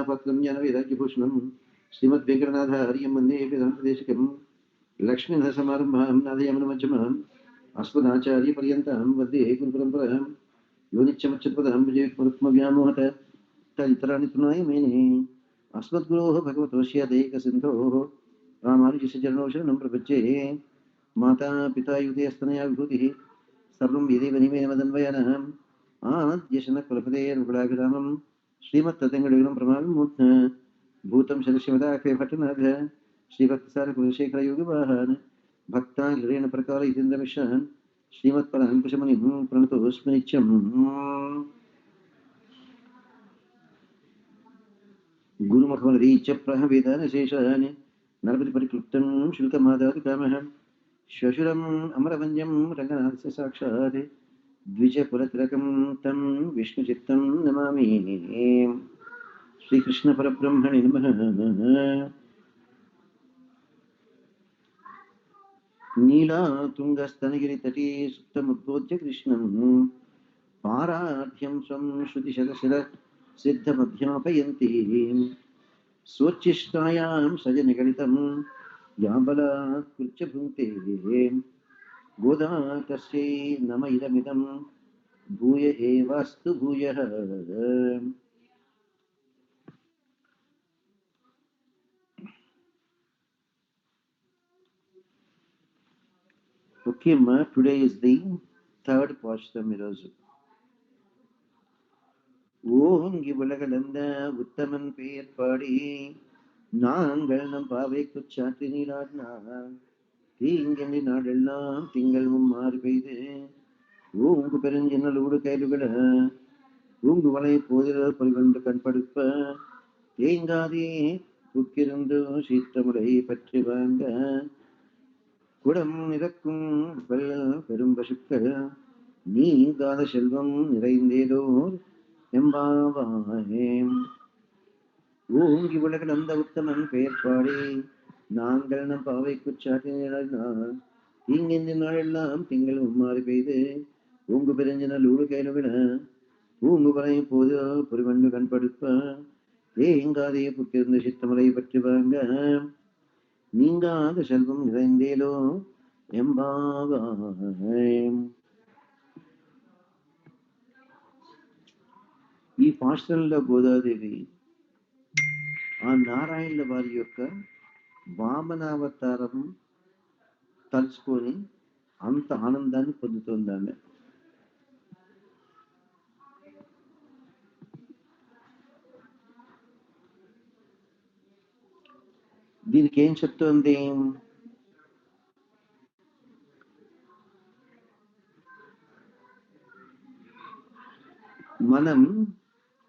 पत्रं ज्ञानवैराग्यभूषणं श्रीमद्वेङ्कटनाथार्यं वन्दे वेदान्तदेशिकं लक्ष्मीनरसमारम्भां नाथयामुनमध्यमाम् अस्मदाचार्यपर्यन्तां वन्दे गुरुपरम्परां यो नित्यमच्युतपदां विजयपुरुत्मव्यामोहत तदितराणि तृणाय मेने अस्मद्गुरोः भगवतोऽस्य दैकसिन्धोः रामानुजस्य चरणौ शरणं प्रपद्ये माता पिता युतेस्तनया विभूतिः सर्वं यदेव निमेन मदन्वयानाम् आद्यशनकुलपतेर्मुकुलाभिरामं श्रीमत्तदङ्गडुगुणं प्रमाणमूर्ध्ना भूतं शरशिवदाख्वे भट्टनाथ श्रीभक्तसारकुलशेखरयोगिवाहान् भक्ताङ्गिरेण प्रकार इतीन्द्रमिश्रान् श्रीमत्पराङ्कुशमुनिं प्रणतोऽस्मि नित्यम्। गुरुमुखमरीच्य प्रहवेदानशेषान् नरपतिपरिक्लुप्तं शुल्कमादातुकामः श्वशुरम् अमरवन्द्यं रङ्गनाथस्य साक्षात् द्विजकुलतिलकं तं विष्णुचित्तं नमामि। श्रीकृष्णपरब्रह्मणे नमः। नीलातुङ्गस्तनगिरितटे सुप्तमुद्बोध्य कृष्णं पाराढ्यं स्वं श्रुतिशतशिरसिद्धमभ्यापयन्ति स्वोच्छिष्टायां सजनिगलितं याबलात्कृत्य भुङ्क्ते गोदा तस्यै नम इदमिदं भूय एवास्तु भूयः। Okay, ma, today is the third Pashtam Mirozu. ஓங்கி உலகளந்த உத்தமன் பெயர் பாடி நாங்கள் நம் பாவை குச்சாற்றி நீராடினார் தீங்கி நாடெல்லாம் திங்கள் மாறி பெய்து ஊங்கு பெருஞ்சின்னலோடு கைலுகள ஊங்கு வலை போதிர பொறிவண்டு கண்படுப்ப தேங்காதே புக்கிருந்து சீற்றமுறை பற்றி வாங்க குடம் நிறக்கும் பெரும் பசுக்கள் நீங்காத செல்வம் நிறைந்தேதோர் எம்பாவாயே. ஓங்கி உலகில் அந்த உத்தமன் பெயர் பாடி நாங்கள் நம் பாவை குச்சாட்டினால் தீங்கின்ற நாளெல்லாம் திங்கள் மாறி பெய்து ஊங்கு பெருஞ்சினல் ஊடு கைலுவிட ஊங்கு வரையும் போது பொறிவண்டு கண்படுப்ப தேங்காதே புக்கிருந்து சித்தமலை பற்றி வாங்க நீங்காத செல்வம் நிறைந்தேலோ ఎంబావాయే. ఈ పాశ్రంలో గోదాదేవి ఆ నారాయణుల వారి యొక్క వామనావతారం తలుచుకొని అంత ఆనందాన్ని పొందుతుంది ఆమె. దీనికి ఏం చెప్తోంది? మనం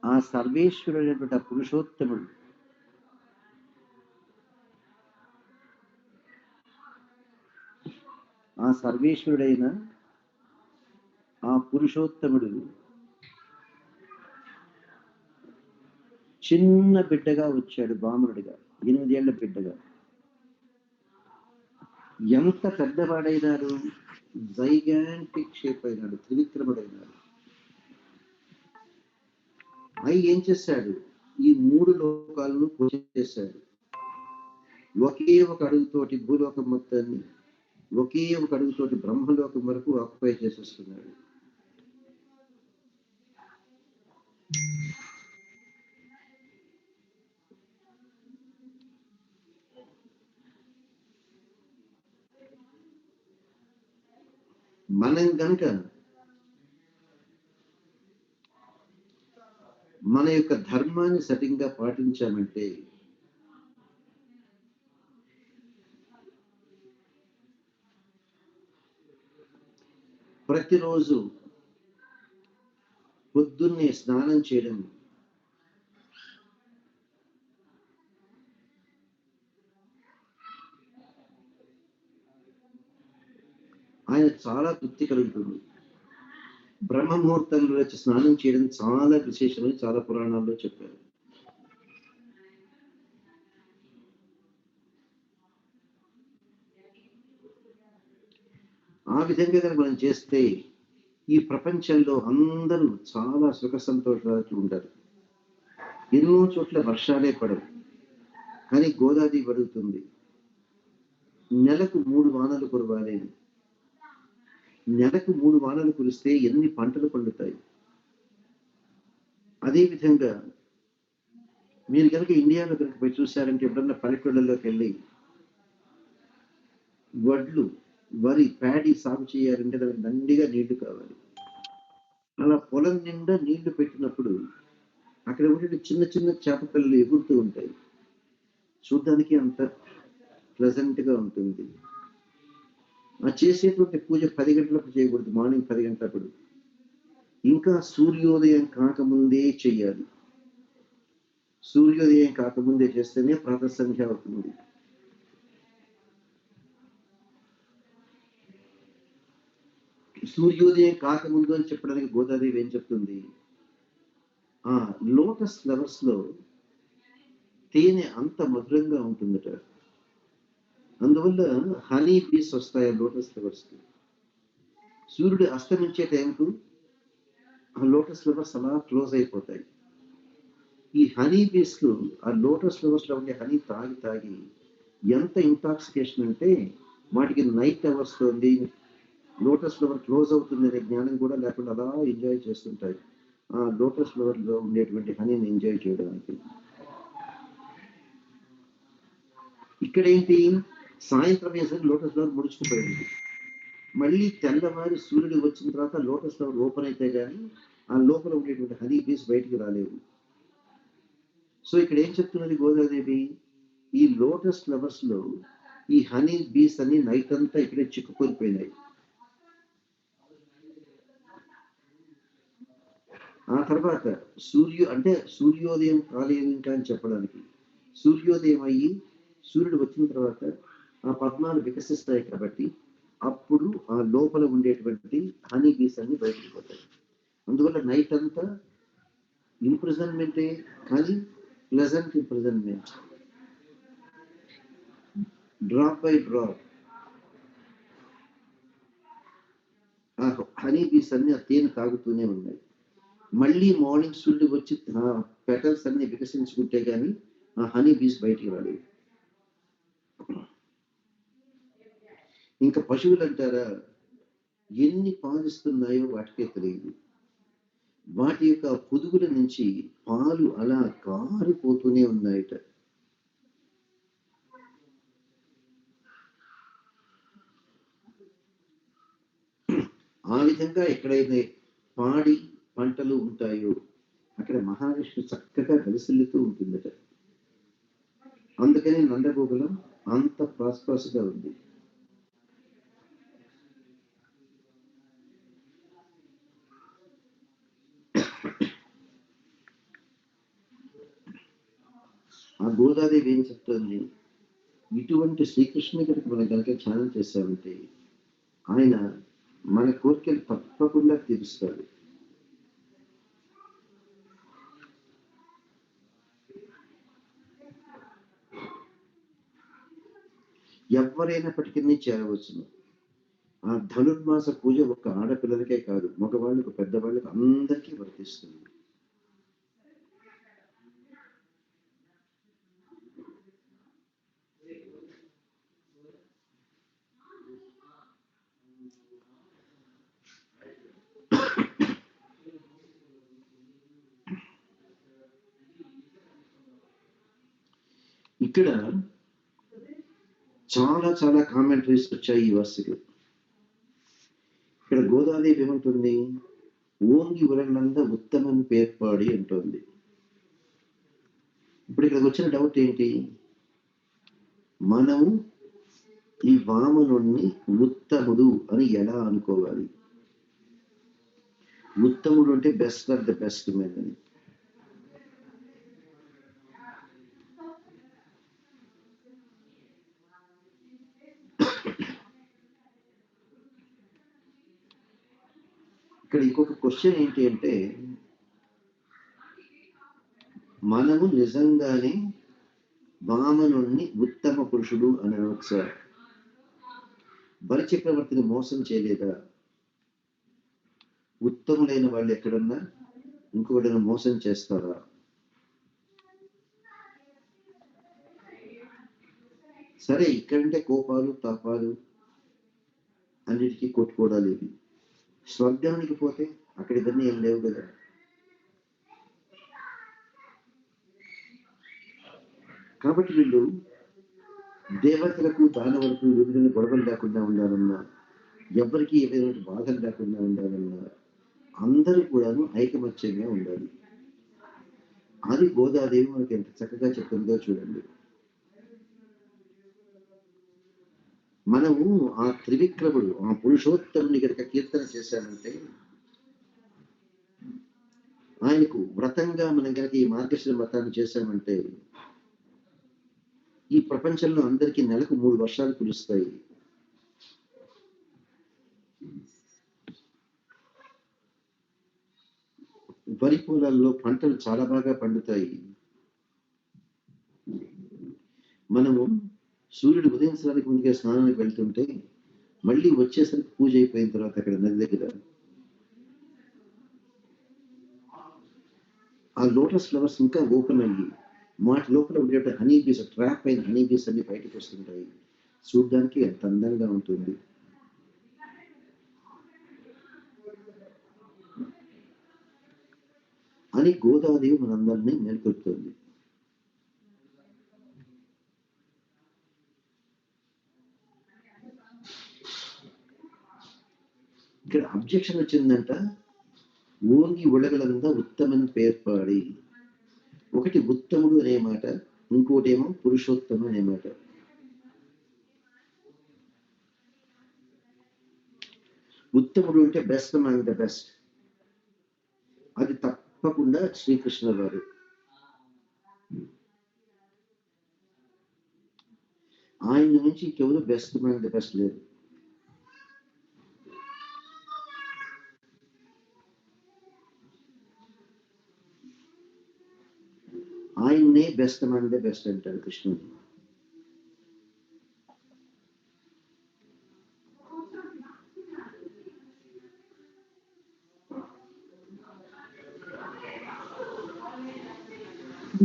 ఆ సర్వేశ్వరుడైనటువంటి ఆ పురుషోత్తముడు ఆ సర్వేశ్వరుడైన ఆ పురుషోత్తముడు చిన్న బిడ్డగా వచ్చాడు, బామునుడిగా, 8 ఏళ్ల బిడ్డగా. ఎంత పెద్దవాడైనాడు, జైగాంటిక్ షేప్ అయినాడు, త్రివిక్రముడైనాడు. ఏం చేశాడు? ఈ 3 లోకాలను పోషించేశాడు. ఒకే ఒక అడుగుతోటి భూలోకం మొత్తాన్ని, ఒకే ఒక అడుగుతోటి బ్రహ్మలోకం వరకు ఆక్యుపై చేసేస్తున్నాడు. మనం గనక మన యొక్క ధర్మాన్ని సరిగ్గా పాటించామంటే ప్రతిరోజు పొద్దున్నే స్నానం చేయడం, ఆయన చాలా తృప్తి కలుగుతుంది. బ్రహ్మముహూర్తంలో వచ్చి స్నానం చేయడం చాలా విశేషమని చాలా పురాణాల్లో చెప్పారు. ఆ విధంగా కనుక మనం చేస్తే ఈ ప్రపంచంలో అందరూ చాలా సుఖ సంతోషాలతో ఉంటారు. ఎన్నో చోట్ల వర్షాలే పడవు, కానీ గోదావరి పడుతుంది. నెలకు 3 వానలు కురవాలి. నెలకు 3 వానలు కురిస్తే ఎన్ని పంటలు పండుతాయి. అదేవిధంగా మీరు కనుక ఇండియాలో కనుక పోయి చూశారంటే, ఎప్పుడన్నా పల్లెటూళ్ళలోకి వెళ్ళి వడ్లు, వరి, ప్యాడీ సాగు చేయాలంటే దానికి దండిగా నీళ్లు కావాలి. అలా పొలం నిండా నీళ్లు పెట్టినప్పుడు అక్కడ ఉండే చిన్న చిన్న చేప పిల్లలు ఎగురుతూ ఉంటాయి. చూడ్డానికి అంత ప్లెజెంట్ గా ఉంటుంది. ఆ చేసేటువంటి పూజ 10 గంటలప్పుడు చేయకూడదు, మార్నింగ్ 10 గంటలప్పుడు. ఇంకా సూర్యోదయం కాకముందే చెయ్యాలి. సూర్యోదయం కాకముందే చేస్తేనే ప్రాతః సంధ్య అవుతుంది. సూర్యోదయం కాకముందు అని చెప్పడానికి గోదాదేవి ఏం చెప్తుంది, ఆ లోటస్ ఫ్లవర్స్ లో తేనె అంత మధురంగా ఉంటుందట. అందువల్ల హనీ బీస్ వస్తాయి లోటస్ ఫ్లవర్స్ కి. సూర్యుడు అస్తమించే టైంకు ఆ లోటస్ ఫ్లవర్స్ అలా క్లోజ్ అయిపోతాయి. ఈ హనీ బీస్ కు ఆ లోటస్ ఫ్లవర్స్ లో ఉండే హనీ తాగి తాగి ఎంత ఇంటాక్సికేషన్ అంటే వాటికి నైట్ అవర్స్ ఉంది, లోటస్ ఫ్లవర్ క్లోజ్ అవుతుంది అనే జ్ఞానం కూడా లేకుండా అలా ఎంజాయ్ చేస్తుంటాయి ఆ లోటస్ ఫ్లవర్ లో ఉండేటువంటి హనీని ఎంజాయ్ చేయడానికి. ఇక్కడ ఏంటి, సాయంత్రం వేసరికి లోటస్ ఫ్లవర్ ముడుచుకుపోయింది. మళ్ళీ తెల్లవారి సూర్యుడు వచ్చిన తర్వాత లోటస్ ఫ్లవర్ ఓపెన్ అయితే గానీ ఆ లోపల ఉండేటువంటి హనీ బీస్ బయటికి రాలేవు. సో ఇక్కడ ఏం చెప్తున్నది గోదాదేవి, ఈ లోటస్ ఫ్లవర్స్ లో ఈ హనీ బీస్ అన్ని నైట్ అంతా ఇక్కడే చిక్కుకొనిపోయినాయి. ఆ తర్వాత సూర్యోదయం కాలేదు ఇంకా అని చెప్పడానికి, సూర్యోదయం అయ్యి సూర్యుడు వచ్చిన తర్వాత ఆ పద్మాలు వికసిస్తాయి కాబట్టి అప్పుడు ఆ లోపల ఉండేటువంటి హనీ బీస్ అన్ని బయటకు పోతాయి. అందువల్ల నైట్ అంతా ఇంప్రిజన్మెంటే, కానీ pleasant imprisonment. Drop by drop ఆ హనీ బీస్ అన్ని ఆ తేనె తాగుతూనే ఉన్నాయి. మళ్ళీ మార్నింగ్ సూర్యుడు వచ్చి పెటల్స్ అన్ని వికసించుకుంటే గానీ ఆ హనీ బీస్ బయటికి రాలేదు. ఇంకా పశువులు అంటారా, ఎన్ని పాలిస్తున్నాయో వాటికే తెలియదు. వాటి యొక్క పొదుగుల నుంచి పాలు అలా కారిపోతూనే ఉన్నాయట. ఆ విధంగా ఎక్కడైతే పాడి పంటలు ఉంటాయో అక్కడ మహావిష్ణు చక్కగా కలిసిల్లుతూ ఉంటుందట. అందుకని నందగోకులం అంత ప్రాస్పరస్ గా ఉంది. ఆ గోదాదేవి ఏం చెప్తుంది, ఇటువంటి శ్రీకృష్ణుని కనుక మనం కనుక ధ్యానం చేశామంటే ఆయన మన కోరికలు తప్పకుండా తీరుస్తాడు. ఎవరైనప్పటికీ చేరవచ్చును. ఆ ధనుర్మాస పూజ ఒక్క ఆడపిల్లలకే కాదు, మగవాళ్ళకు పెద్దవాళ్ళకు అందరికీ వర్తిస్తుంది. ఇక్కడ చాలా చాలా కామెంటరీస్ వచ్చాయి ఈ వర్షకు. ఇక్కడ గోదాదేవి ఏమంటుంది, ఓంగి ఉరనంద ఉత్తమం పేర్పాడి అంటుంది. ఇప్పుడు ఇక్కడికి వచ్చిన డౌట్ ఏంటి, మనము ఈ వామనుణ్ణి ఉత్తముడు అని ఎలా అనుకోవాలి? ఉత్తముడు అంటే best of the best man అని. ఇక్కడ ఇంకొక క్వశ్చన్ ఏంటి అంటే, మనము నిజంగానే వామనుణ్ణి ఉత్తమ పురుషుడు అని అనొచ్చా? బలి చక్రవర్తిని మోసం చేయలేదా? ఉత్తములైన వాళ్ళు ఎక్కడన్నా ఇంకొకటిని మోసం చేస్తారా? సరే, ఇక్కడంటే కోపాలు తాపాలు అన్నిటికీ కొట్టుకోవడాలు ఇవి. స్వర్గానికి పోతే అక్కడ ఇవన్నీ ఏం లేవు కదా. కాబట్టి వీళ్ళు దేవతలకు దానవులకు విధులను గొడవలు లేకుండా ఉండాలన్నా, ఎవరికి ఏ విధమైన బాధలు లేకుండా ఉండాలన్నా అందరూ కూడాను ఐకమత్యంగా ఉండాలి. అది గోదాదేవి మనకి ఎంత చక్కగా చెప్తుందో చూడండి. మనము ఆ త్రివిక్రముడు, ఆ పురుషోత్తముని కనుక కీర్తన చేశామంటే, ఆయనకు వ్రతంగా మనం కనుక ఈ మార్గశిర వ్రతాన్ని చేశామంటే, ఈ ప్రపంచంలో అందరికీ నెలకు 3 వర్షాలు కురుస్తాయి. వరి పొలాల్లో పంటలు చాలా బాగా పండుతాయి. మనము సూర్యుడు ఉదయించడానికి ముందుగా స్నానానికి వెళ్తుంటే మళ్ళీ వచ్చేసరికి పూజ అయిపోయిన తర్వాత అక్కడ నది దగ్గర ఆ లోటస్ ఫ్లవర్స్ ఇంకా ఓపెన్ అయ్యి వాటి లోపల ఉండే హనీ బీస్, ట్రాప్ అయిన హనీ బీస్ అన్ని బయటకు వస్తుంటాయి. చూడడానికి ఎంత అందంగా ఉంటుంది. అని గోదాదేవి మనందరినీ మేల్కొల్పుతుంది. ఇక్కడ అబ్జెక్షన్ వచ్చిందంట, ఓంగి ఉలగలందా ఉత్తమన్ పేర్పాడి. ఒకటి ఉత్తముడు అనే మాట, ఇంకోటేమో పురుషోత్తముడు అనే మాట. ఉత్తముడు అంటే బెస్ట్ అమాంగ్ ద బెస్ట్, అది తప్పకుండా శ్రీకృష్ణ వారు. ఆయన నుంచి ఇంకెవరు బెస్ట్ అమాంగ్ ద బెస్ట్ లేరు. ఆయన్నే బెస్ట్ అమాంగ్ ద బెస్ట్ అంటారు కృష్ణుడు.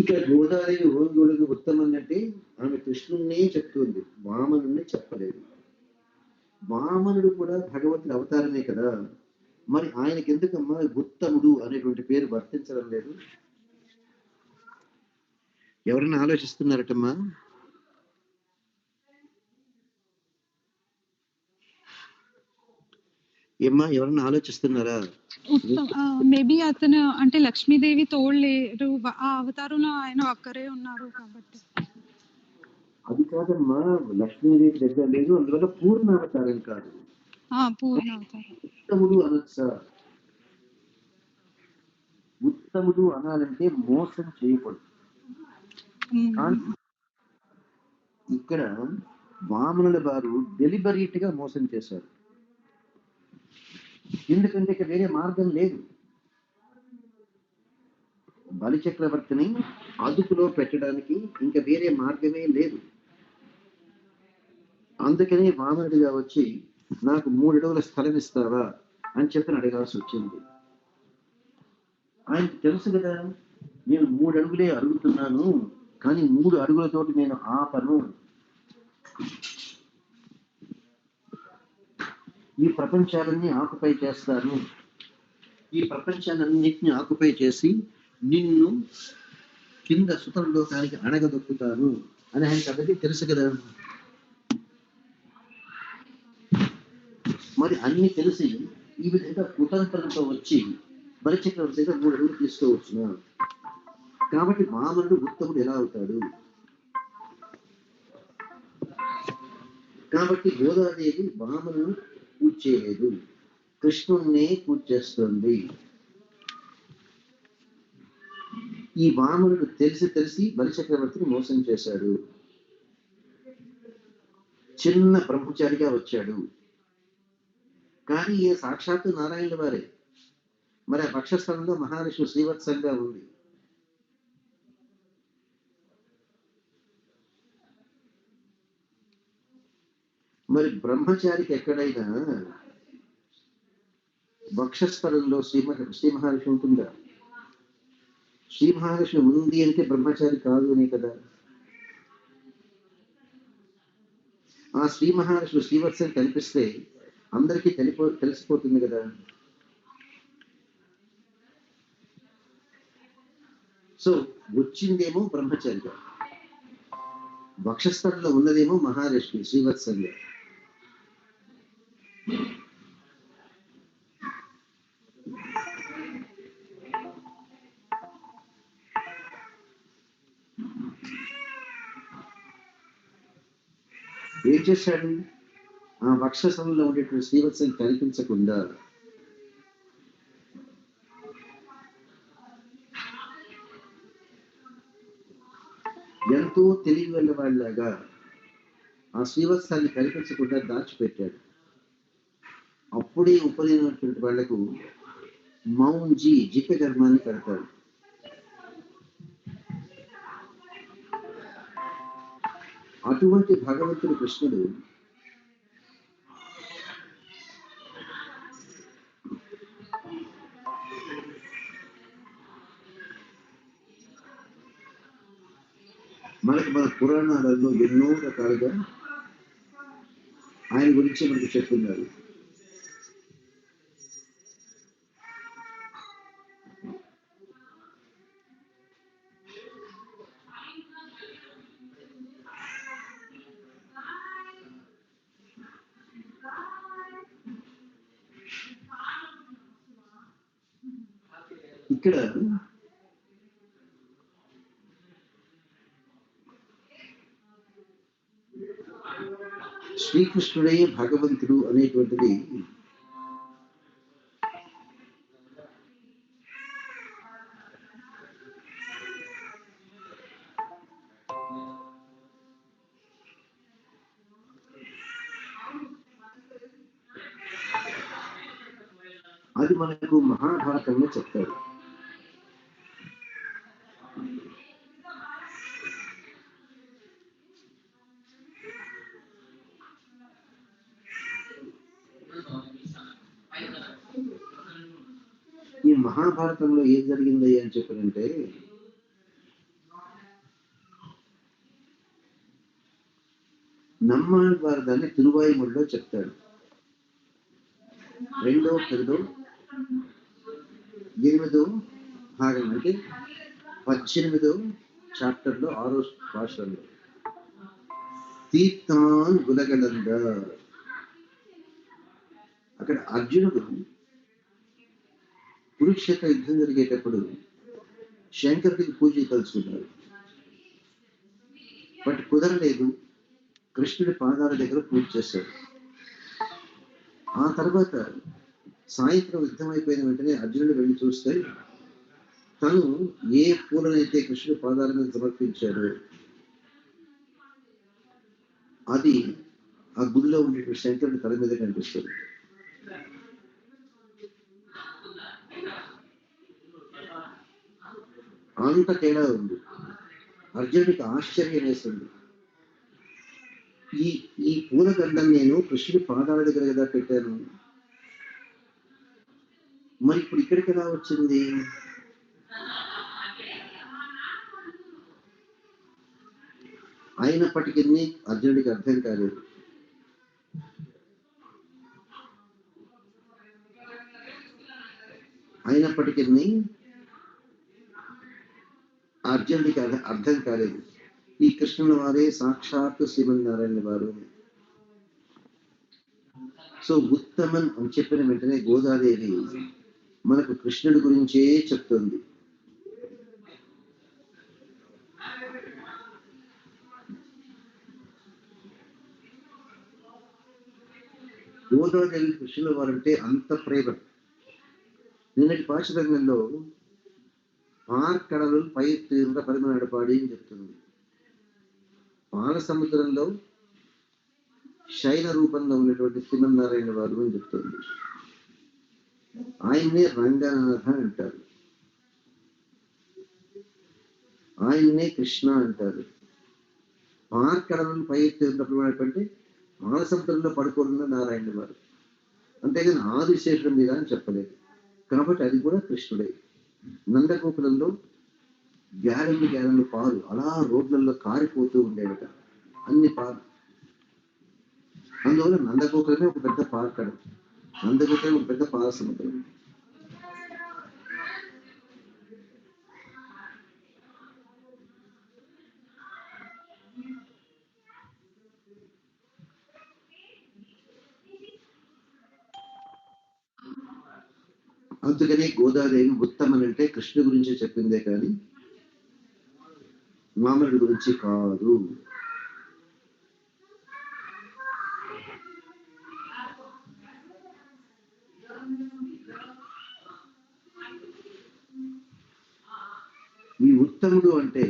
ఇక గోదాదేవి ఓంగుడుగు ఉత్తమం అంటే ఆమె కృష్ణున్నే చెప్తుంది, వామనుణ్ణి చెప్పలేదు. వామనుడు కూడా భగవంతుడి అవతారమే కదా, మరి ఆయనకి ఎందుకమ్మా ఉత్తముడు అనేటువంటి పేరు వర్తించడం లేదు? ఎవరైనా ఆలోచిస్తున్నారటమ్మా? ఏమ్మా, ఎవరన్నా ఆలోచిస్తున్నారా? మేబీ అతను అంటే లక్ష్మీదేవి తోడలేరు, ఆ అవతారంలో ఆయన ఒక్కరే ఉన్నారు కాబట్టి. అది కాదమ్మా, లక్ష్మీదేవి దగ్గర లేదు, అందువల్ల పూర్ణ అవతారం కాదు. పూర్ణ అవతారం. ఉత్తముడు అనొచ్చా? ఉత్తముడు అనాలంటే మోసం చేయకూడదు. ఇక్కడ వామనుల వారు డెలిబరేట్ గా మోసం చేశారు. ఎందుకంటే ఇక వేరే మార్గం లేదు. బలి చక్రవర్తిని అదుపులో పెట్టడానికి ఇంకా వేరే మార్గమే లేదు. అందుకని వామనుడిగా వచ్చి నాకు 3 అడుగుల స్థలం ఇస్తావా అని చెప్పి అడగాల్సి వచ్చింది. ఆయనకు తెలుసు కదా, నేను 3 అడుగులే అడుగుతున్నాను, కానీ 3 అడుగులతోటి నేను ఆపను. ఈ ప్రపంచాలన్నీ ఆకుపై చేస్తాను, ఈ ప్రపంచాలన్నింటినీ ఆకుపై చేసి నిన్ను కింద సుతల లోకానికి అణగదొక్కుతాను అని ఆయనకు అందరికీ తెలుసు కదా. మరి అన్ని తెలిసి ఈ విధంగా కుతంత్రంతో వచ్చి బలిచక్రవర్తి దగ్గర 3 అడుగులు తీసుకోవచ్చునా? కాబట్టి వామనుడు ఉత్తముడు ఎలా అవుతాడు? కాబట్టి గోదాదేవి వామనుడు పూజ చేయలేదు, కృష్ణుణ్ణే పూజ చేస్తుంది. ఈ వామనుడు తెలిసి బలిచక్రవర్తిని మోసం చేశాడు. చిన్న బ్రహ్మచారిగా వచ్చాడు, కానీ ఏ సాక్షాత్తు నారాయణుల వారే. మరి ఆ పక్షస్థలంలో మహావిష్ణు శ్రీవత్సంగా ఉంది. మరి బ్రహ్మచారికి ఎక్కడైనా వక్షస్థలంలో శ్రీ మహావిష్ణు ఉంటుందా? శ్రీ మహావిష్ణు ఉంది అంటే బ్రహ్మచారి కాదు అనే కదా. ఆ శ్రీ మహాలక్ష్మి శ్రీవత్సం కనిపిస్తే అందరికీ తెలిసిపోతుంది కదా. సో వచ్చిందేమో బ్రహ్మచర్య, వక్షస్థలంలో ఉన్నదేమో మహాలక్ష్మి శ్రీవత్సంగా. ఏం చేశాడు, ఆ వక్షస్థలంలో ఉండేటువంటి శ్రీవత్సం కనిపించకుండా ఎంతో తెలివి వెళ్ళ వాళ్ళలాగా ఆ శ్రీవత్సాన్ని కనిపించకుండా దాచిపెట్టాడు. అప్పుడే ఉపనయనటువంటి వాళ్లకు మౌంజీ జిక ధర్మాన్ని కడతాడు. అటువంటి భగవంతుడు కృష్ణుడు మన పురాణాలలో ఎన్నో రకాలుగా ఆయన గురించి మనకు చెప్తున్నారు. ఇక్కడ శ్రీకృష్ణుడే భగవంతుడు అనేటువంటిది అది మనకు మహాభారతంలో చెప్తారు. ఈ మహాభారతంలో ఏం జరిగింది అని చెప్పారంటే, నమ్మాళ్ళ వారు దాన్ని తిరువాయిమొழிలో చెప్తాడు. 2వ 10వ 8వ భాగం అంటే 18వ చాప్టర్లో 6వ భాషలో తీర్థాన్ గులగలంద. అక్కడ అర్జునుడు కురుక్షేత్ర యుద్ధం జరిగేటప్పుడు శంకరుడికి పూజ తలుచుకున్నాడు. బట్ కుదరలేదు. కృష్ణుడి పాదాల దగ్గర పూజ చేశాడు. ఆ తర్వాత సాయంత్రం యుద్ధం అయిపోయిన వెంటనే అర్జునుడు వెళ్ళి చూస్తే తను ఏ పూలనైతే కృష్ణుడి పాదాల మీద సమర్పించాడో అది ఆ గుడిలో ఉండేటువంటి శంకరుడి తల మీద కనిపిస్తుంది. అంత తేడా ఉంది. అర్జునుడికి ఆశ్చర్యం వేస్తుంది. ఈ పూలగండం నేను కృష్ణుడి పాదాల దగ్గర కదా పెట్టాను, మరి ఇప్పుడు ఇక్కడికి ఎలా వచ్చింది? అయినప్పటికీ అర్జునుడికి అర్థం కాలేదు. అయినప్పటికీ అర్జునుడికి అర్థం కాలేదు. ఈ కృష్ణుల వారే సాక్షాత్తు శ్రీమన్నారాయణ వారు. సో ఉత్తమన్ అని చెప్పిన వెంటనే గోదాదేవి మనకు కృష్ణుడి గురించే చెప్తుంది. గోదాదేవి కృష్ణుల వారంటే అంత ప్రేమ. నిన్నటి పాశురంగంలో పార్కడలు పై తీవ్ర పరిమళపాడి అని చెప్తుంది. పాల సముద్రంలో శైల రూపంలో ఉన్నటువంటి శ్రీమన్నారాయణ వారు అని చెప్తుంది. ఆయన్నే రంగనాథ అంటారు, ఆయన్నే కృష్ణ అంటారు. పార్కడలను పై ఉన్నటువంటి పాల సముద్రంలో పడుకోనున్న నారాయణ వారు, అంతేగాని ఆదిశేషుడు మీద అని చెప్పలేదు. కాబట్టి అది కూడా కృష్ణుడే. నందగోకులంలో గ్యారెండు పాలు అలా రోడ్లలో కారిపోతూ ఉండేవట, అన్ని పాలు. అందువల్ల నందగోకులమే ఒక పెద్ద పార్కడం, నందగోకులమే ఒక పెద్ద పాల సముద్రం. అందుకనే గోదాదేవి ఉత్తమనంటే కృష్ణుడి గురించి చెప్పిందే కానీ వామనుడి గురించి కాదు. ఈ ఉత్తముడు అంటే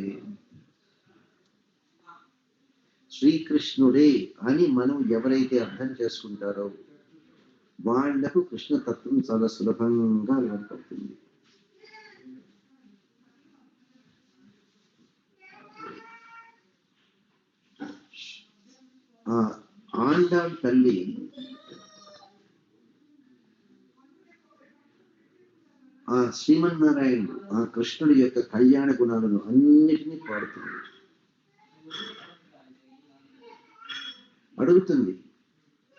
శ్రీకృష్ణుడే అని మనం ఎవరైతే అర్థం చేసుకుంటారో వాళ్లకు కృష్ణ తత్వం చాలా సులభంగా అలవాటుపడుతుంది. ఆ ఆండాళ్ తల్లి ఆ శ్రీమన్నారాయణుడు ఆ కృష్ణుడి యొక్క కళ్యాణ గుణాలను అన్నిటినీ పాడుతుంది, అడుగుతుంది.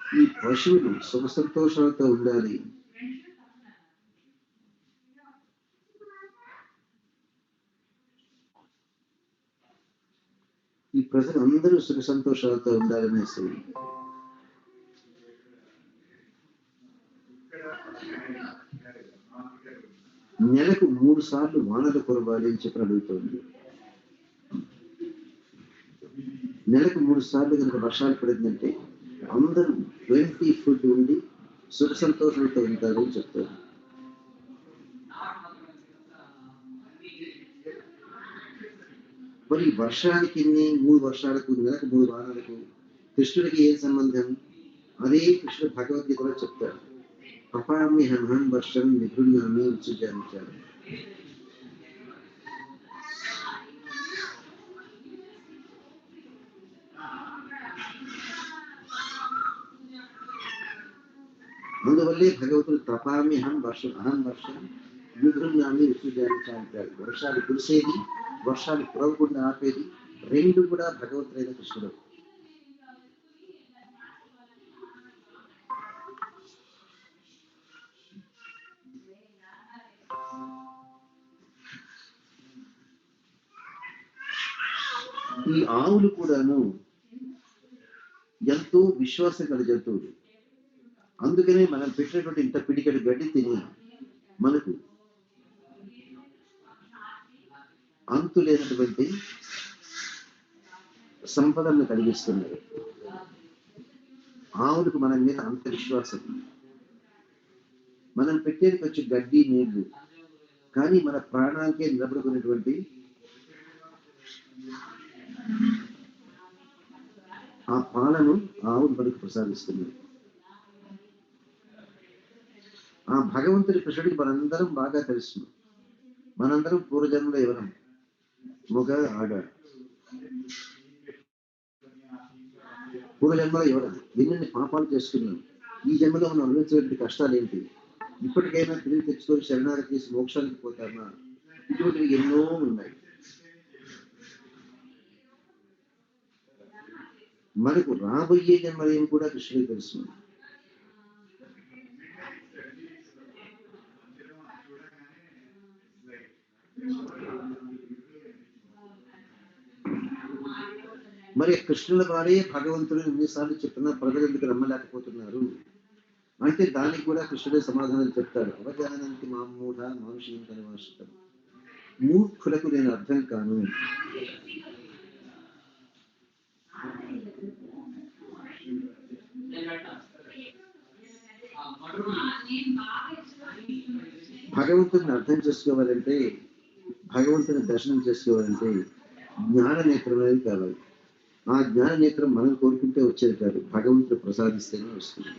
ఈ పశువులు సుఖ సంతోషాలతో ఉండాలి, ఈ ప్రజలు అందరూ సుఖ సంతోషాలతో ఉండాలనేసి నెలకు 3 సార్లు వానలు కురవాలి అని చెప్పి అడుగుతోంది. నెలకు 3 సార్లు కనుక వర్షాలు పడిందంటే అందరూ 20 ఫుడ్ ఉండి సుఖ సంతోషాలతో ఉంటారు అని చెప్తారు. మరి వర్షానికి 3 వర్షాలకు, నెలకు 3 వారాలకు కృష్ణుడికి ఏం సంబంధం? అదే కృష్ణుడు భగవద్గీతలో చెప్తారు. పపామి హన్ వర్షం నిగృహాన్ని విసృజామించారు. అందువల్లే భగవంతుడు తపామి అహం వర్షం నిగృహాన్ని విసృజామించారు. వర్షాలు కురిసేది, వర్షాలు కురవకుండా ఆపేది రెండు కూడా భగవంతుడైన కృష్ణుడు. ఈ ఆవులు కూడాను ఎంతో విశ్వాసం గల జంతువులు. అందుకనే మనం పెట్టినటువంటి ఇంత పిడికెడు గడ్డి తిని మనకు అంతు లేనటువంటి సంపదను కలిగిస్తున్నారు. ఆవులకు మన మీద అంత విశ్వాసం. మనం పెట్టేది కొంచెం గడ్డి నీళ్లు, కానీ మన ప్రాణానికే నిలబడుకునేటువంటి ఆ పాలను ఆవులు మనకు ప్రసాదిస్తున్నాయి. ఆ భగవంతుడి కృష్ణుడికి మనందరం బాగా తెలుసు. మనందరం పూర్వజన్మలో ఎవరం? మగ ఆడ. పూర్వజన్మలో ఎవరం? ఎన్ని పాపాలు చేసుకున్నాం. ఈ జన్మలో మనం అనుభవించేటువంటి కష్టాలు ఏంటి? ఇప్పటికైనా తిరిగి తెచ్చుకొని శరణాగతి చేసి మోక్షానికి పోతామా? ఇటువంటివి ఎన్నో ఉన్నాయి. మనకు రాబోయే జన్మలేం కూడా కృష్ణుడికి తెలుసు. మరి కృష్ణుల వారే భగవంతుడు ఎన్నిసార్లు చెప్పినా ప్రజలు ఎందుకు నమ్మలేకపోతున్నారు అంటే దానికి కూడా కృష్ణుడే సమాధానం చెప్తాడు. అవజానంతి మామూఢ మనుషులు కనివాసితం. మూర్ఖులకు నేను అర్థం కాను. భగవంతుడిని అర్థం చేసుకోవాలంటే, భగవంతుని దర్శనం చేసుకోవాలంటే జ్ఞాన నేత్రం అనేది కావాలి. ఆ జ్ఞాన నేత్రం మనం కోరుకుంటే వచ్చేది కాదు, భగవంతుడు ప్రసాదిస్తేనే వస్తుంది.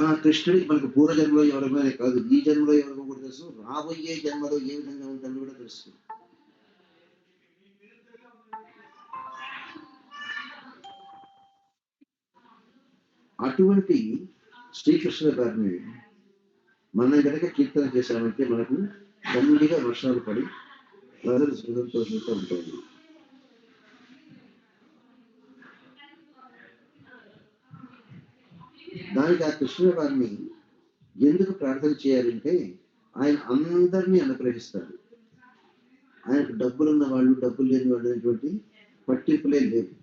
ఆ కృష్ణుడికి మనకు పూర్వజన్మలో ఎవరిమైనా కాదు, ఈ జన్మలో ఎవరికో కూడా తెలుసు, రాబోయే జన్మలో ఏ విధంగా ఉంటుందో కూడా తెలుసు. అటువంటి శ్రీకృష్ణ గారిని మనం కనుక కీర్తన చేశామంటే మనకు దండిగా వర్షాలు పడి ప్రజలు సుఖంతోషంతో ఉంటుంది. దానికి ఆ కృష్ణుల వారిని ఎందుకు ప్రార్థన చేయాలంటే ఆయన అందరినీ అనుగ్రహిస్తాడు. ఆయనకు డబ్బులున్న వాళ్ళు, డబ్బులు లేని వాళ్ళు అనేటువంటి పట్టింపులే లేవు.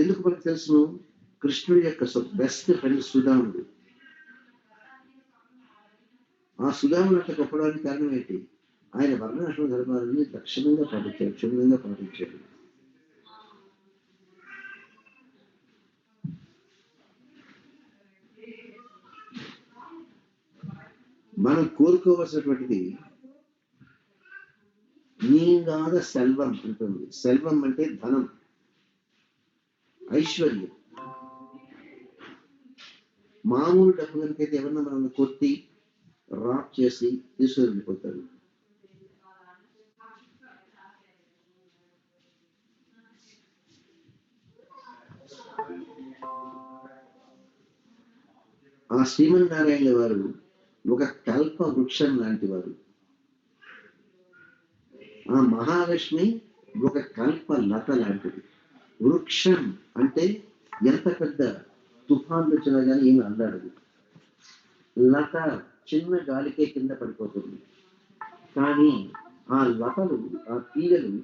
ఎందుకు మనకు తెలుసును? కృష్ణుడి యొక్క బెస్ట్ ఫ్రెండ్ సుధాముడు. ఆ సుధాముడు అంత గొప్పడానికి కారణం ఏంటి? ఆయన వర్ణాశ్రమ ధర్మాలని క్షుణ్ణంగా పాటించాడు. మనం కోరుకోవాల్సినటువంటిది నీంగాద సెల్వం ఉంటుంది. సెల్వం అంటే ధనం, ఐశ్వర్యం. మామూలు డబ్బు కనుకైతే ఎవరన్నా మనల్ని కొట్టి రాప్ చేసి తీసుకుని వెళ్ళిపోతారు. ఆ శ్రీమన్నారాయణ వారు ఒక కల్ప వృక్షం లాంటి వారు. ఆ మహాలక్ష్మి ఒక కల్ప లత లాంటిది. వృక్షం అంటే ఎంత పెద్ద తుఫాన్లు వచ్చినా కానీ ఏమి అల్లాడదు. లత చిన్న గాలికే కింద పడిపోతుంది. కానీ ఆ లతలు, ఆ తీగలు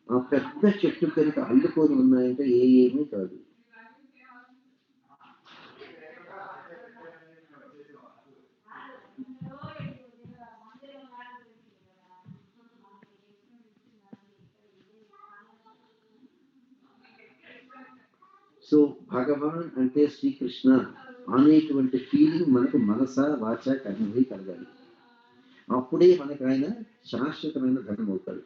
ఆ పెద్ద చెట్టు కనుక అల్లుకొని ఉన్నాయంటే ఏమీ కాదు. సో భగవాన్ అంటే శ్రీకృష్ణ అనేటువంటి ఫీలింగ్ మనకు మనస వాచ కర్మవి కలగాలి. అప్పుడే మనకు ఆయన శాశ్వతమైన ధనం అవుతాడు.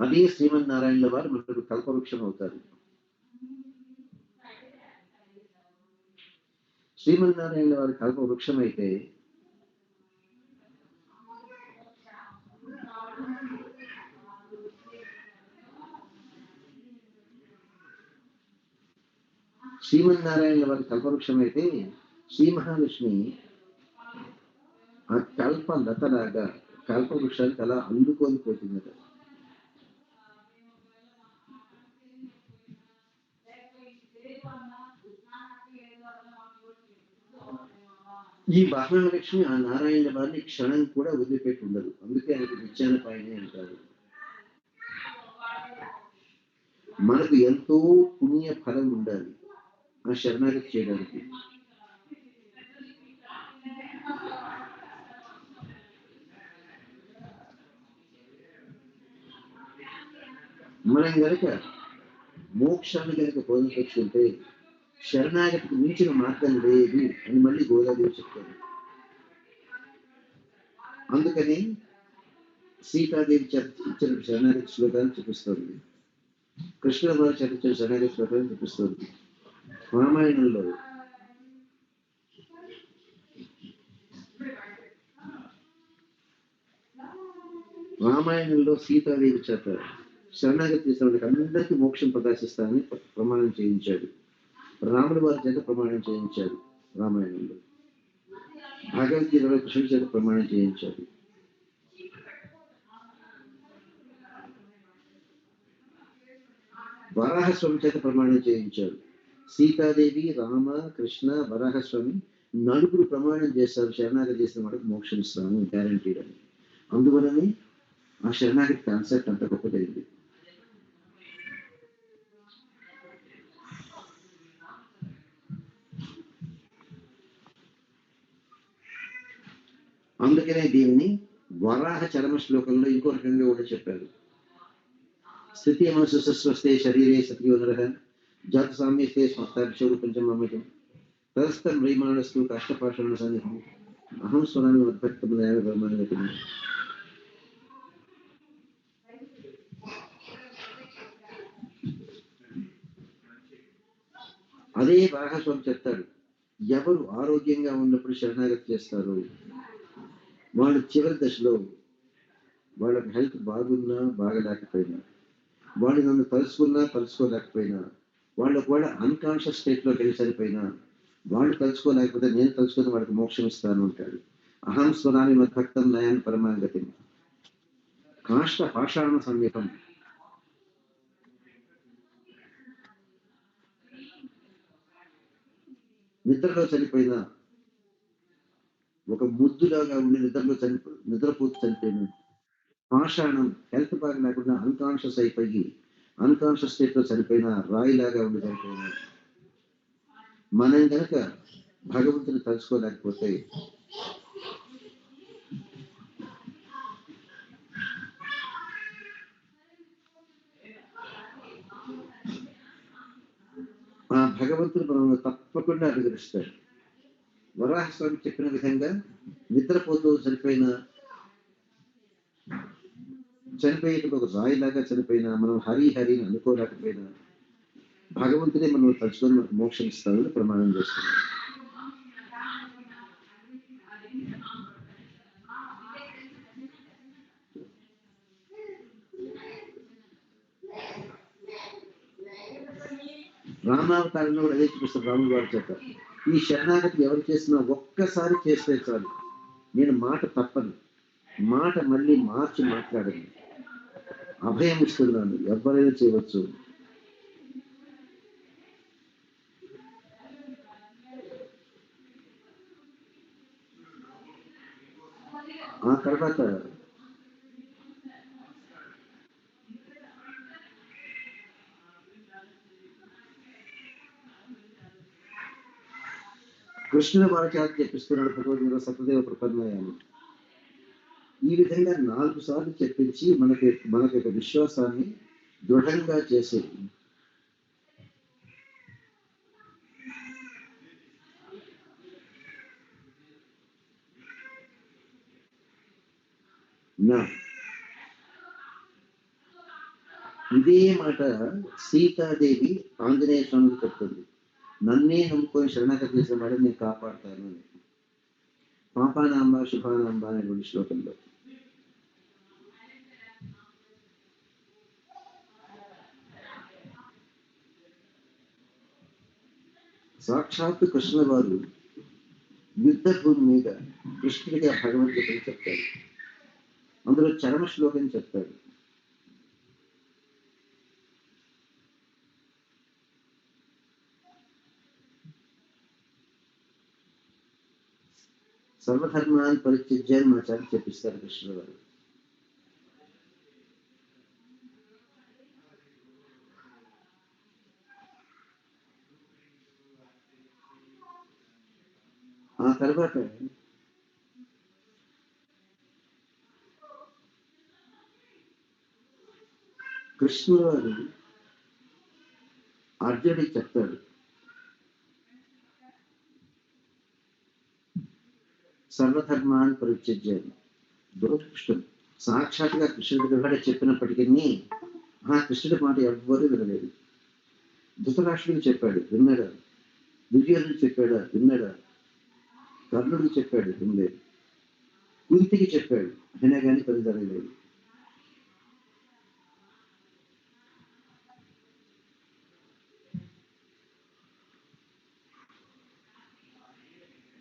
అదే శ్రీమన్నారాయణ వారు మనకు కల్పవృక్షం అవుతారు. శ్రీమన్నారాయణ వారి కల్పవృక్షం అయితే శ్రీమన్నారాయణ వారి కల్పవృక్షం అయితే శ్రీ మహాలక్ష్మి ఆ కల్ప లతలాగా కల్పవృక్షానికి అలా అందుకొని పోతుందట. ఈ మహాలక్ష్మి ఆ నారాయణ వారిని క్షణం కూడా వదిలిపెట్టి ఉండదు. అందుకే ఆయనకు నిత్యాన పైనే అంటారు. మనకు ఎంతో పుణ్య ఫలం ఉండాలి ఆ శరణాగతి చేయడానికి. మనం కనుక మోక్షాన్ని కనుక పొందుకొచ్చుకుంటే శరణాగతికి మించిన మార్గం లేదు అని మళ్ళీ గోదాదేవి చెప్తారు. అందుకని సీతాదేవి ఇచ్చిన శరణాగతి శ్లోకాన్ని చూపిస్తుంది. కృష్ణుల వారు చరిత్ర శరణాగతి శ్లోకాన్ని చూపిస్తుంది. రామాయణంలో సీతాదేవి చేత శరణాగతి చేసిన వాళ్ళకి అందరికీ మోక్షం ప్రదర్శిస్తానని ప్రమాణం చేయించాడు. రాముడి వారి చేత ప్రమాణం చేయించాడు. రామాయణంలో భగవద్గీతలో కృష్ణుడి చేత ప్రమాణం చేయించాడు. వరాహస్వామి చేత ప్రమాణం చేయించాడు. సీతాదేవి, రామ, కృష్ణ, వరాహస్వామి నలుగురు ప్రమాణం చేస్తారు శరణాగతి చేసిన వాళ్ళకి మోక్షం ఇస్తాను గ్యారంటీడ్ అని. అందువలనే ఆ శరణాగతి కాన్సెప్ట్ అంత గొప్పదైంది. అందుకనే దీన్ని వరాహ చరమ శ్లోకంలో ఇంకో రకంగా కూడా చెప్పారు. స్థితి మనసు స్వస్థే శరీరే సత్యోదర జాత సామ్యస్తే స్వస్థాక్షరూపంచం మమ్మకం తదస్థం రైమానస్తు కాష్టపాషణ సన్నిహం అహం స్వరాన్ని మద్భక్తముదయ బ్రహ్మాన్ని. అదే వరాహస్వామి చెప్తాడు, ఎవరు ఆరోగ్యంగా ఉన్నప్పుడు శరణాగతి చేస్తారు వాళ్ళు చివరి దశలో వాళ్ళకి హెల్త్ బాగున్నా బాగలేకపోయినా, వాళ్ళు నన్ను తలుచుకున్నా తలుచుకోలేకపోయినా, వాళ్ళు కూడా అన్కాన్షియస్ స్టేట్లోకి వెళ్ళి సరిపోయినా వాళ్ళు తలుచుకోలేకపోతే నేను తలుచుకొని వాడికి మోక్షం ఇస్తాను అంటాడు. అహం స్వరామి మద్భక్తం నయాన్ని పరమాగతి కాష్ట పాషాణ సమీపం. నిద్రలో చనిపోయిన ఒక ముద్దులాగా ఉండి నిద్రపోతూ చనిపోయిన పాషాణం, హెల్త్ బాగా లేకుండా అన్కాన్షియస్ అయిపోయి అన్కాన్షియస్ స్టేట్ లో చనిపోయిన రాయిలాగా ఉండి చనిపోయిన మనం కనుక భగవంతుని తలుచుకోలేకపోతే ఆ భగవంతుడు మనల్ని తప్పకుండా అనుగ్రహిస్తాడు. వరాహస్వామి చెప్పిన విధంగా నిద్రపోతూ చనిపోయేటప్పుడు ఒక రాయిలాగా చనిపోయినా, మనం హరి హరిని అనుకోలేకపోయినా భగవంతుడే మనం తలుచుకొని మనకు మోక్షం ఇస్తామని ప్రమాణం చేస్తున్నాం. రామావతారంలో కూడా అదే చూపిస్తారు. రాముడు వారు చెప్పారు, ఈ శరణాగతి ఎవరు చేసినా ఒక్కసారి చేస్తే చాలు, నేను మాట తప్పను, మాట మళ్ళీ మార్చి మాట్లాడను, అభయం ఇస్తున్నాను, ఎవరైనా చేయవచ్చు. ఆ తర్వాత కృష్ణుల వారచారం చెప్పిస్తున్నాడు భగవద్గీత సత్యదేవ ప్రపన్నాయాన్ని. ఈ విధంగా 4 సార్లు చెప్పించి మనకి విశ్వాసాన్ని దృఢంగా చేసేది. ఇదే మాట సీతాదేవి ఆంజనేయ స్వామికి చెప్తుంది, నన్నే నమ్ముకొని శరణాగతి చేసిన వాడిని నేను కాపాడుతాను అని. పాపానాంబ శుభానాంబ అనేటువంటి శ్లోకంలో సాక్షాత్తు కృష్ణ వారు యుద్ధ భూమి మీద కృష్ణుడిగా భగవద్గీతను చెప్తాడు. అందులో చరమ శ్లోకం చెప్తాడు, సర్వధర్మాన్ని పరిత్యజ్య అని మాచారి చెప్పిస్తారు కృష్ణుడు వారు. ఆ తర్వాత కృష్ణుడు వారు అర్జునుడికి చెప్తాడు, సర్వధర్మాన్ని పరిత్యజ్యాన్ని. దురదృష్టం, సాక్షాత్గా కృష్ణుడి కూడా చెప్పినప్పటికీ ఆ కృష్ణుడి మాట ఎవ్వరూ వినలేదు. ధృతరాష్ట్రుడికి చెప్పాడు, విన్నాడా? దుర్యోధనుడికి చెప్పాడా? విన్నాడా? కర్ణుడికి చెప్పాడు, వినలేదు. కుంతికి చెప్పాడు, అయినా కానీ పని జరగలేదు.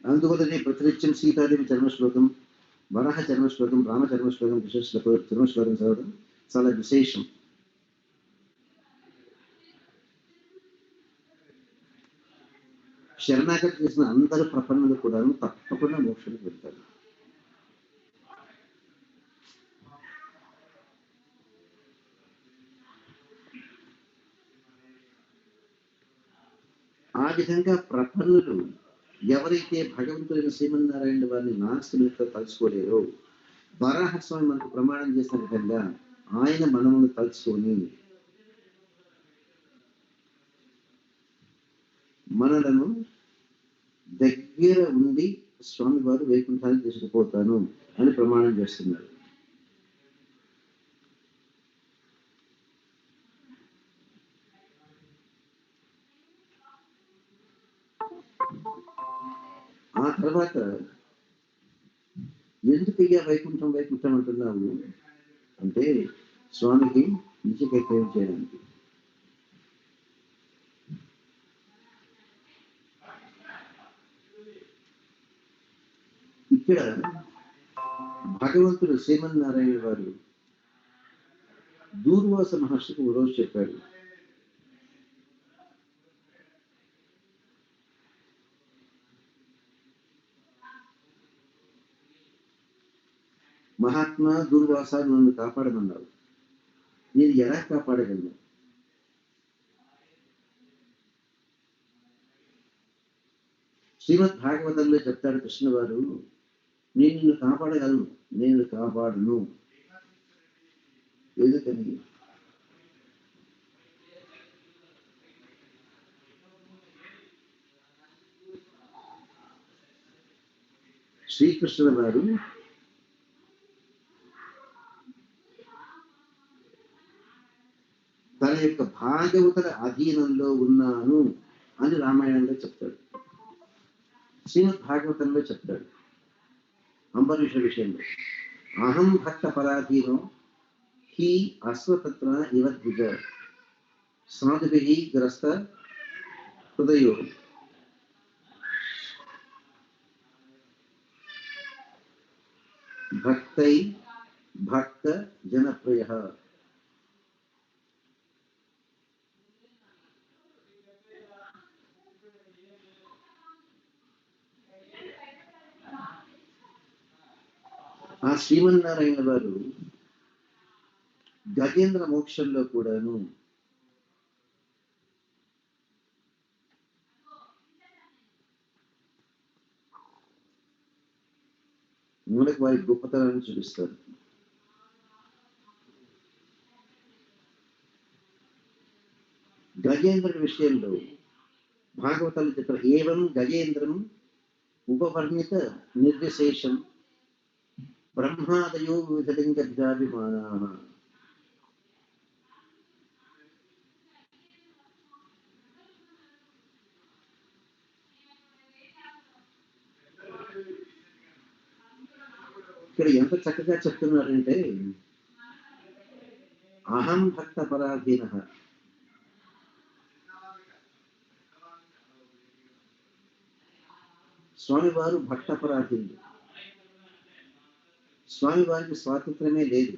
అందువల్లనే ప్రతినిత్యం సీతాదేవి చర్మశ్లోకం, వరాహ చర్మశ్లోకం, రామ చర్మశ్లోకం, చర్మశ్లోకం చదవడం చాలా విశేషం. శరణాగతి చేసిన అందరు ప్రపన్నులు కూడా తప్పకుండా మోక్షానికి వెళ్తారు. ఆ విధంగా ప్రపన్నులు ఎవరైతే భగవంతుడైన శ్రీమన్నారాయణ వారిని నాస్తితో తలుచుకోలేరో, వరాహస్వామి మనకు ప్రమాణం చేసిన విధంగా ఆయన మనమును తలుచుకొని మనలను దగ్గర ఉండి స్వామి వారు వైకుంఠానికి తీసుకుపోతాను అని ప్రమాణం చేస్తున్నారు. ఆ తర్వాత ఎందుకయ్యా వైకుంఠం వైకుంఠం అంటున్నావు అంటే, స్వామికి నిత్య కైంకర్యం చేయడానికి. ఇక్కడ భగవంతుడు శ్రీమన్నారాయణ వారు దూర్వాస మహర్షికి ఓ రోజు చెప్పాడు, మహాత్మా దూర్వాస నన్ను కాపాడమన్నావు, నేను ఎలా కాపాడగలను? శ్రీమద్ భాగవతంలో చెప్తాడు కృష్ణ వారు, నేను నిన్ను కాపాడగలను, నేను కాపాడును. ఎందుకని? శ్రీకృష్ణుల వారు తన యొక్క భాగవతుల అధీనంలో ఉన్నాను అని రామాయణంలో చెప్తాడు, శ్రీమద్ భాగవతంలో చెప్తాడు. అంబరీష విషయంలో అహం భక్త పరాధీనో హి అశ్వతత్ర ఇవ ద్విజ సాధుభిః గ్రస్త హృదయో భక్తై భక్త జనప్రియః. ఆ శ్రీమన్నారాయణ వారు గజేంద్ర మోక్షంలో కూడాను మనకు వారి గొప్పతనాన్ని చూపిస్తారు. గజేంద్ర విషయంలో భాగవతాలు చెప్పారు, ఏవం గజేంద్రం ఉపవర్ణిత నిర్విశేషం బ్రహ్మాదయో వివిధలింగభిమానాః. ఇక్కడ ఎంత చక్కగా చెప్తున్నారంటే, అహం భక్త పరాధీనః, స్వామివారు భక్త పరాధీనుడు, స్వామివారికి స్వాతంత్రమే లేదు.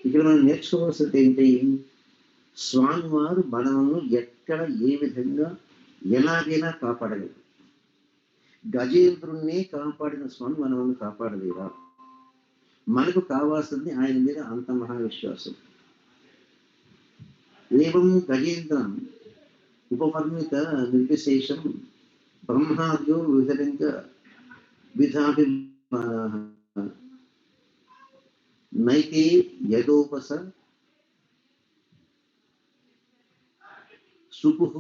ఇక్కడ మనం నేర్చుకోవాల్సింది ఏంటి? స్వామివారు మనము ఎక్కడ ఏ విధంగా ఎలాగైనా కాపాడగలరు. గజేంద్రుణ్ణి కాపాడిన స్వామి మనల్ని కాపాడలేరా? మనకు కావాల్సింది ఆయన మీద అంత మహావిశ్వాసం. ఏవం గజేంద్రం ఉపవర్ణిత నిర్విశేషం బ్రహ్మాద్యో విధలింగ విధాభిమానాః నైతే యదోపస సుపుః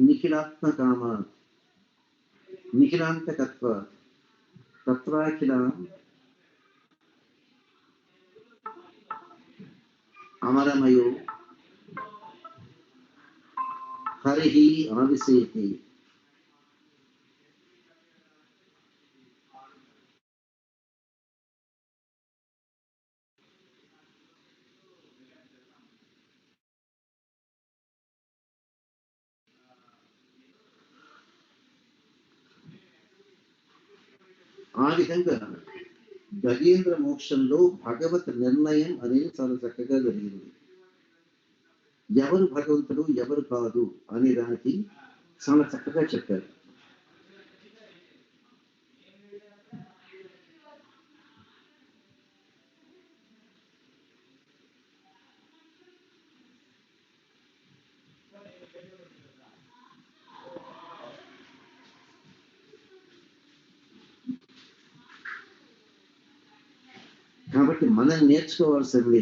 నిఖిలాత్మకామా నిఖిలాంతకత్వ తత్రాఖిలాం అమరమయో హరిః ఆవిశేతి. ఆ విధంగా గజేంద్ర మోక్షంలో భగవత్ నిర్ణయం అనేది చాలా చక్కగా జరిగింది. ఎవరు భగవంతుడు ఎవరు కాదు అనే దానికి చాలా చక్కగా చెప్పారు. కాబట్టి మనం నేర్చుకోవాల్సింది,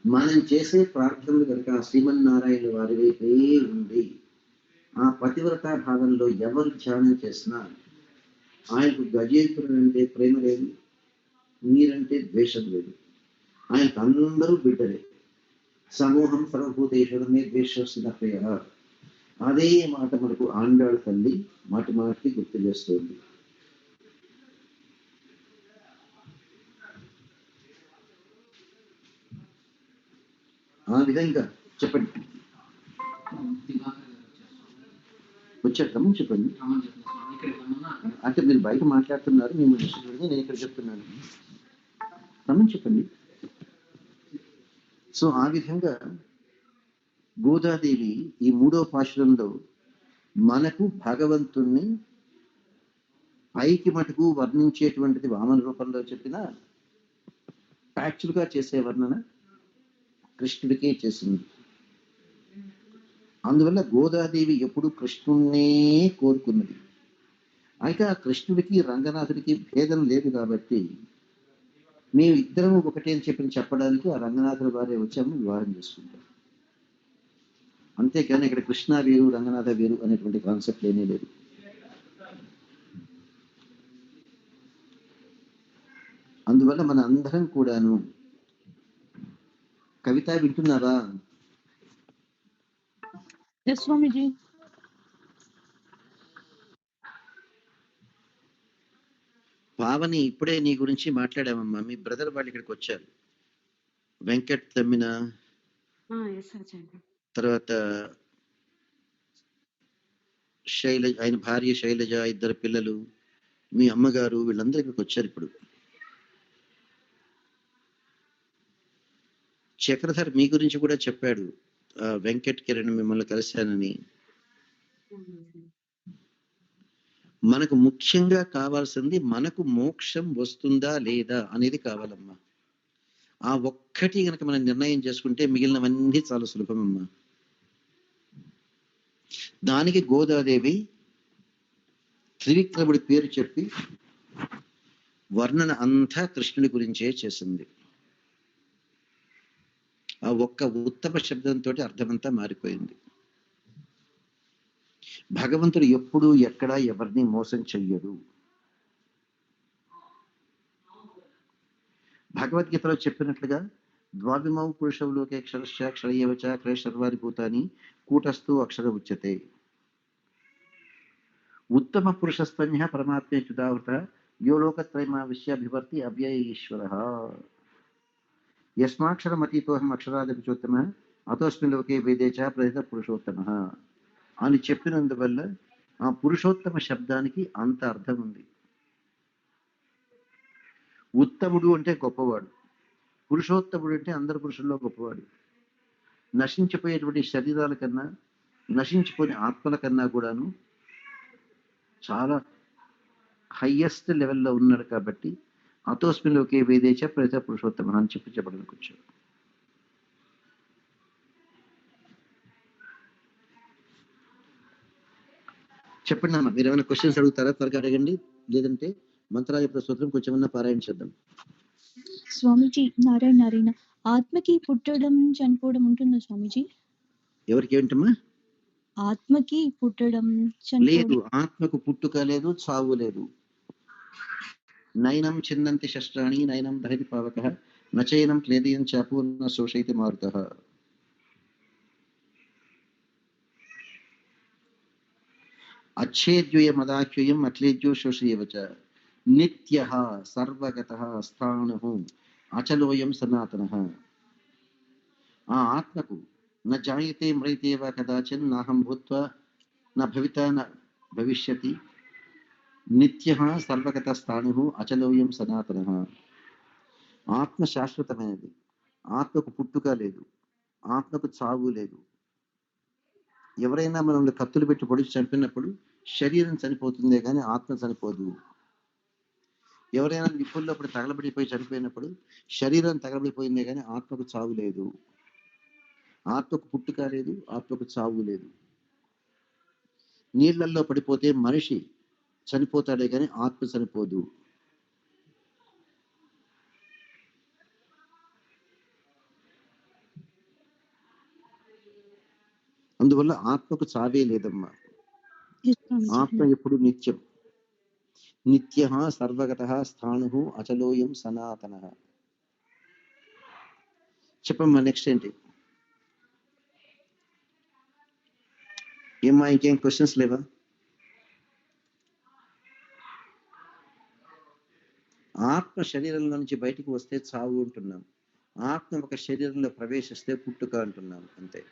మనం చేసే ప్రార్థనలు కనుక శ్రీమన్నారాయణ వారి వైపే ఉంది. ఆ పతివ్రతా భావంలో ఎవరు ధ్యానం చేసినా ఆయనకు గజేంద్రుడు అంటే ప్రేమ లేదు, మీరంటే ద్వేషం లేదు. ఆయనకు అందరూ బిడ్డలే. సమూహం సర్వభూతేశ్వరమే ద్వేషస్య ప్రియ. అదే మాట మనకు ఆండాళ్ళ తల్లి మాటి మాటికి గుర్తు చేస్తుంది. ఆ విధంగా చెప్పండి. వచ్చాక చెప్పండి. అంటే మీరు బయట మాట్లాడుతున్నారు, మేము నేను ఇక్కడ చెప్తున్నాను. రమ్మని చెప్పండి. సో ఆ విధంగా గోదాదేవి ఈ 3వ పాశురంలో మనకు భగవంతుణ్ణి పైకి మటుకు వర్ణించేటువంటిది వామన రూపంలో చెప్పిన యాక్చువల్గా చేసే వర్ణన కృష్ణుడికే చేసింది. అందువల్ల గోదాదేవి ఎప్పుడు కృష్ణుణ్ణే కోరుకున్నది. అయితే ఆ కృష్ణుడికి రంగనాథుడికి భేదం లేదు కాబట్టి మేము ఇద్దరము ఒకటే అని చెప్పడానికి ఆ రంగనాథుల వారే వచ్చాము, వివాహం చేసుకుంటాం. అంతేకాని ఇక్కడ కృష్ణ వేరు రంగనాథ వేరు అనేటువంటి కాన్సెప్ట్ ఏమీ లేదు. అందువల్ల మన అందరం కూడాను కవిత వింటున్నారా? స్వామిజీ. పావని ఇప్పుడే నీ గురించి మాట్లాడామమ్మా. మీ బ్రదర్ వాళ్ళు ఇక్కడికి వచ్చారు. వెంకట్ తమ్మిన, తర్వాత శైలజ, ఆయన భార్య శైలజ, 2 పిల్లలు, మీ అమ్మగారు, వీళ్ళందరూ ఇక్కడికి వచ్చారు. ఇప్పుడు చక్రధర్ మీ గురించి కూడా చెప్పాడు, వెంకట్ కిరణ్ మిమ్మల్ని కలిశానని. మనకు ముఖ్యంగా కావాల్సింది మనకు మోక్షం వస్తుందా లేదా అనేది కావాలమ్మా. ఆ ఒక్కటి గనక మనం నిర్ణయం చేసుకుంటే మిగిలినవన్నీ చాలా సులభమమ్మా. దానికి గోదాదేవి త్రివిక్రముడి పేరు చెప్పి వర్ణన అంతా కృష్ణుడి గురించే చేసింది. ఆ ఒక్క ఉత్తమ శబ్దంతో అర్థమంతా మారిపోయింది. భగవంతుడు ఎప్పుడు ఎక్కడ ఎవరిని మోసం చెయ్యడు. భగవద్గీతలో చెప్పినట్లుగా ద్వావిమౌ పురుషవులోకే అక్షరస్య క్షరయేవచ క్రయ సర్వారి భూతాని కూటస్థు అక్షర ఉచ్యతే. ఉత్తమ పురుషస్త్వన్య పరమాత్మే చుదావృత యో లోకత్రయమావిశ్యాభివర్తి అవ్యయ ఈశ్వరః యస్మాక్షరమతీతోహం అక్షరాదపిచోత్తమ అతోస్మిన్ లోకే వేదే చ ప్రథిత పురుషోత్తమః అని చెప్పినందువల్ల ఆ పురుషోత్తమ శబ్దానికి అంత అర్థం ఉంది. ఉత్తముడు అంటే గొప్పవాడు, పురుషోత్తముడు అంటే అందరి పురుషుల్లో గొప్పవాడు. నశించిపోయేటువంటి శరీరాల కన్నా, నశించిపోయిన ఆత్మల కన్నా కూడాను చాలా హయ్యెస్ట్ లెవెల్లో ఉన్నాడు. కాబట్టి అతోస్మిలోకే వేదేచ ప్రజ పురుషోత్తమ అని చెప్పడానికి వచ్చాడు. చెప్పండి అమ్మా, మీరు ఏమైనా క్వశ్చన్స్ అడుగుతారా? త్వరగా అడగండి, లేదంటే మంత్రాలయ స్తోత్రం కొంచెం పారాయణ చేద్దాం. స్వామిజీ నారాయణ ఆత్మకి పుట్టడం చనిపోవడం ఉంటుందా స్వామిజీ? ఎవరికి ఏంటమ్మా? ఆత్మకి పుట్టడం లేదు, ఆత్మకు పుట్టుక లేదు, చావు లేదు. నైనం చిందంతి శస్త్రాణి నైనం దహతి పావకః నచైనం క్లేదయం చాపూర్ణ శోషయితి మారుతః. అచ్ఛేద్యోయమదాఖ్యోయం అక్లేద్యో శోషయేవచ నిత్యః సర్వగతః స్థాణుః అచలోయం సనాతనః. ఆ ఆత్మకు న జాయతే మ్రియతే వా కదాచన్ నాహం భూత్వా న భవితా న భవిష్యతి నిత్యః సర్వగతః స్థాణుః అచలోయం సనాతనః. ఆత్మ శాశ్వతమైనది. ఆత్మకు పుట్టుక లేదు, ఆత్మకు చావు లేదు. ఎవరైనా మనల్ని కత్తులు పెట్టి పొడిచి చంపినప్పుడు శరీరం చనిపోతుందే కానీ ఆత్మ చనిపోదు. ఎవరైనా నిప్పుల్లోప్పుడు తగలబడిపోయి చనిపోయినప్పుడు శరీరం తగలబడిపోయిందే కానీ ఆత్మకు చావు లేదు. ఆత్మకు పుట్టుక లేదు, ఆత్మకు చావు లేదు. నీళ్లల్లో పడిపోతే మనిషి చనిపోతాడే కానీ ఆత్మ చనిపోదు. అందువల్ల ఆత్మకు చావే లేదమ్మా. ఆత్మ ఎప్పుడు నిత్యం. నిత్య సర్వగత స్థాణు అచలోయం సనాతన. చెప్పమ్మా, నెక్స్ట్ ఏంటి? ఏమ్మా ఇంకేం క్వశ్చన్స్ లేవా? ఆత్మ శరీరంలో నుంచి బయటికి వస్తే చావు అంటున్నాం, ఆత్మ ఒక శరీరంలో ప్రవేశిస్తే పుట్టుక అంటున్నాం. అంతే.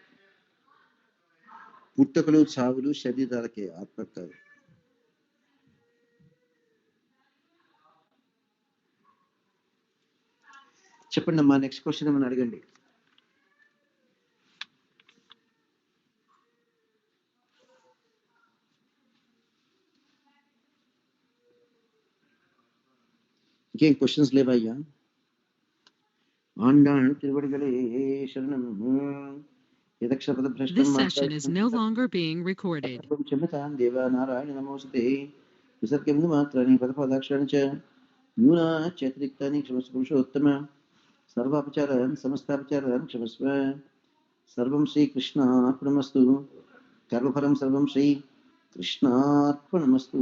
పుట్టుకలు చావులు శరీరాలకే, ఆత్మ కాదు. చెప్పండి అమ్మా, నెక్స్ట్ క్వశ్చన్ ఏమని అడగండి. ఇంకేం క్వశ్చన్స్ లేవా అయ్యా? ఆండాన్ తిరువడిగలే శరణం. This session is no longer being recorded. క్షమతాం దేవ నారాయణ నమోస్తుతే. విసర్గం మాత్రాన్ని పదపదాక్షరాన్ని చ న్యూనా చతిరిక్తాని క్షమస్వ పురుషోత్తమ. సర్వాపచారాన్ సమస్తాపచారాన్ క్షమస్వ. సర్వం శ్రీ కృష్ణార్పణమస్తు. కర్మఫలం సర్వం శ్రీ కృష్ణార్పణమస్తు.